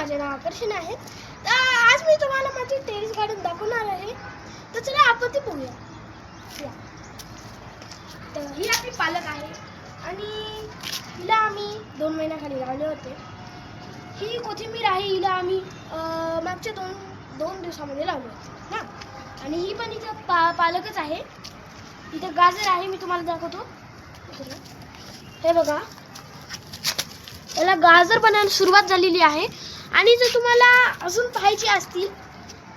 माझे नाव आकर्षण आहे। तर आज मी तुम्हाला माझे टेरेस गार्डन दाखवणार आहे। तर चला आपण ते बघूया। तर ही आपली पालक आहे आणि हिला आम्ही 2 महिन्याखाली लावले होते। ही कोथिंबीर आहे, हिला आम्ही मागच्या दोन दिवसामध्ये लावले होते ना। आणि ही पण इथं पालकच आहे। इथं गाजर आहे, मी तुम्हाला दाखवतो। हे बघा, याला गाजर बनायला सुरुवात झालेली आहे। आणि जर तुम्हाला अजून पाहायचे असतील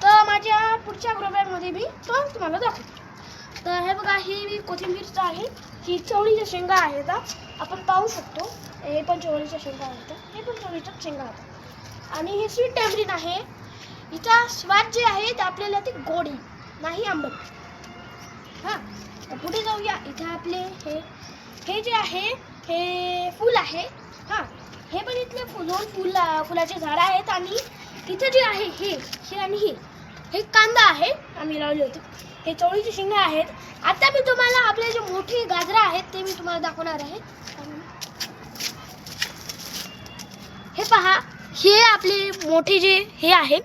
तर माझ्या पुढच्या ग्रुपमध्ये मी तो तुम्हाला दाखवतो। तर हे बघा, ही कोथिंबीरचं आहे, ही चवळीच्या शेंगा आहेत। आपण पाहू शकतो, हे पण चवळीच्या शेंगा आहेत, हे पण चवळीच्या शेंगा आहेत। आणि हे स्वीट टॅमरिन आहे। इथं स्वाद जे आहे ते आपल्याला ते गोड नाही आंबट। हां, तर पुढे जाऊया। इथं आपले हे जे आहे हे फूल आहे। हां, हे पण इथले फुलाचे झाड आहेत। आणि इथं जे आहे हे आणि हे कांदा आहे, आम्ही लावले होते। हे चवळीचे शेंगा आहेत। आता मी तुम्हाला आपले जे मोठे गाजरं आहेत ते मी तुम्हाला दाखवणार आहे। हे पहा, हे आपले मोठे जे हे आहे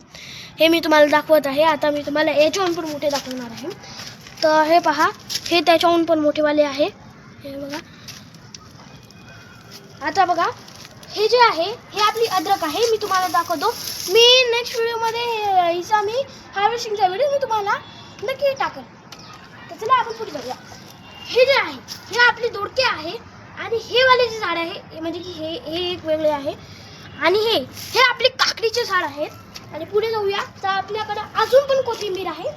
हे मी तुम्हाला दाखवत आहे। आता मी तुम्हाला याच्याहून पण मोठे दाखवणार आहे। तर हे पहा, हे त्याच्याहून पण मोठेवाले आहे। हे बघा, आता बघा, हे जे आहे हे आपली अद्रक आहे। मी तुम्हाला दाखवतो। मी नेक्स्ट व्हिडिओमध्ये हिचा मी हार्वेस्टिंगचा व्हिडिओ मी तुम्हाला नक्की टाकेल। तर चला आपण पुढे जाऊया। हे जे आहे हे आपली दोडके आहे। आणि हे वाले जे झाड आहे म्हणजे की हे एक वेगळे आहे। आणि हे आपले काकडीचे झाड आहेत। आणि पुढे जाऊया तर आपल्याकडे अजून पण कोथिंबीर आहे।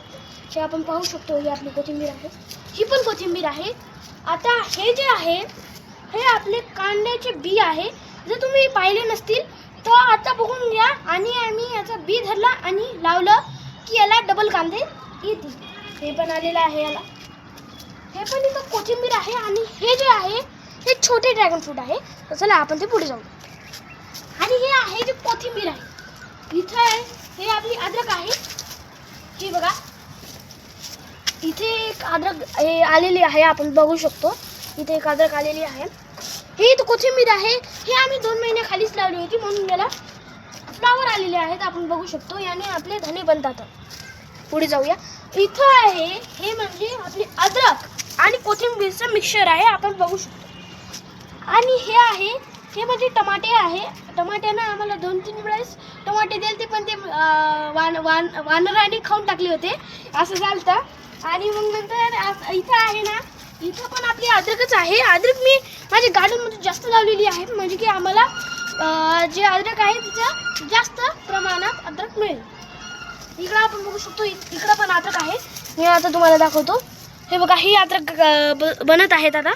हे आपण पाहू शकतो, ही आपली कोथिंबीर आहे, ही पण कोथिंबीर आहे। आता हे जे आहे हे आपले कांद्याचे बी आहे। जर तुम्ही पाहिले नसतील तर आता बघून घ्या। आणि आम्ही याचा बी धरला आणि लावलं की याला डबल कांदे येतील। हे पण आलेलं आहे याला। हे पण इथं कोथिंबीर आहे। आणि हे जे आहे हे छोटे ड्रॅगन फ्रूट आहे। तर चला आपण ते पुढे जाऊ। आणि हे आहे जे कोथिंबीर आहे, इथं आहे हे आपली अद्रक आहे। हे बघा, इथे एक अद्रक हे आलेली आहे, आपण बघू शकतो। इथे एक अद्रक आलेली आहे। हे इथं कोथिंबीर आहे, हे आम्ही 2 महिन्याखालीच लावली होती म्हणून याला फ्लावर आलेले आहेत, आपण बघू शकतो। याने आपले धने बनतात। पुढे जाऊया। इथं आहे हे म्हणजे आपली अद्रक आणि कोथिंबीरचं मिक्सचर आहे, आपण बघू शकतो। आणि हे आहे हे म्हणजे टमाटे आहे। टमाट्यानं आम्हाला 2-3 वेळेस टमाटे दिले ते, पण ते वानराने खाऊन टाकले होते, असं झालं। आणि मग नंतर इथं आहे ना, इथं पण आपली अद्रकच आहे। अद्रक मी माझ्या गार्डनमध्ये जास्त लावलेली आहे, म्हणजे की आम्हाला जे अद्रक आहे तिचं जास्त प्रमाणात अद्रक मिळेल। इकडं आपण बघू शकतो, इकडं पण अद्रक आहे। मी आता तुम्हाला दाखवतो। हे बघा, हे अद्रक बनत आहेत आता।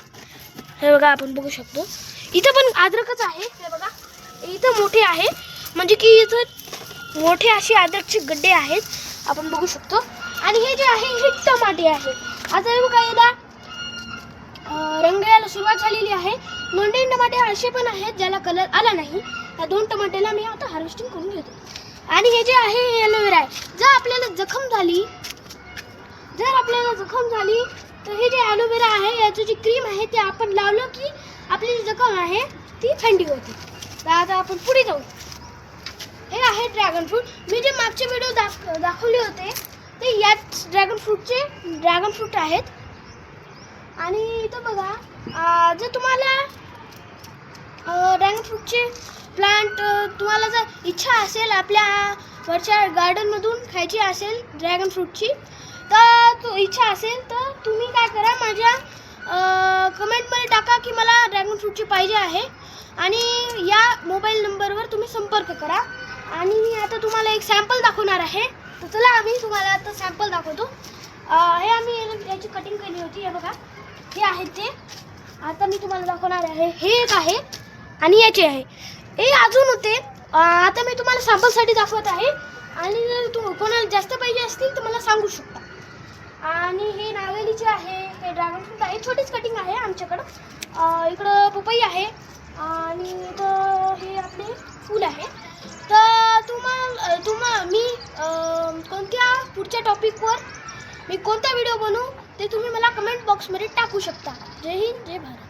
हे बघा, आपण बघू शकतो इथं पण अद्रकच आहे। हे बघा, इथं मोठे आहे, म्हणजे की इथं मोठे असे अद्रकचे गड्डे आहेत, आपण बघू शकतो। आणि हे जे आहे हे टमाटे आहे। आता हे बघा, याला रंग यायला सुरुवात झालेली आहे। 2-3 टमाटे असे पण आहेत ज्याला कलर आला नाही। या 2 टमाट्याला मी आता हार्वेस्टिंग करून घेतो। आणि हे जे आहे हे एलोवेरा आहे। जर आपल्याला जखम झाली तर हे जे एलोवेरा आहे याची जी क्रीम आहे ते आपण लावलं की आपली जी जखम आहे ती थंडी होते। तर आता आपण पुढे जाऊ। हे आहे ड्रॅगन फ्रूट। मी जे मागचे व्हिडिओ दाखवले होते ते याच ड्रॅगन फ्रूट आहेत। आणि इथं बघा, जर तुम्हाला ड्रॅगन फ्रूटचे प्लांट तुम्हाला जर इच्छा असेल आपल्या वरच्या गार्डनमधून खायची असेल ड्रॅगन फ्रूटची, तर इच्छा असेल तर तुम्ही काय करा, माझ्या कमेंटमध्ये टाका की मला ड्रॅगन फ्रूटची पाहिजे आहे। आणि या मोबाईल नंबरवर तुम्ही संपर्क करा। आणि मी आता तुम्हाला एक सॅम्पल दाखवणार आहे। तर चला आम्ही तुम्हाला आता सॅम्पल दाखवतो। हे आम्ही याची कटिंग केली होती। हे बघा, हे आहेत ते। आता मी तुम्हाला दाखवणार आहे। हे एक आहे आणि याचे आहे, हे अजून होते। आता मी तुम्हाला सॅम्पलसाठी दाखवत आहे। आणि जर कोणाला जास्त पाहिजे असतील तर मला सांगू शकता। आणि हे नावेलीचे आहे, हे ड्रॅगन फ्रूट आहे, छोटीच कटिंग आहे आमच्याकडं। इकडं पपई आहे आणि इथं हे आपले फूल आहे। तर मी कोणत्या पुढच्या टॉपिकवर मी कोणता व्हिडिओ बनवू ते तुम्ही मला कमेंट बॉक्समध्ये टाकू शकता। जय हिंद, जय भारत।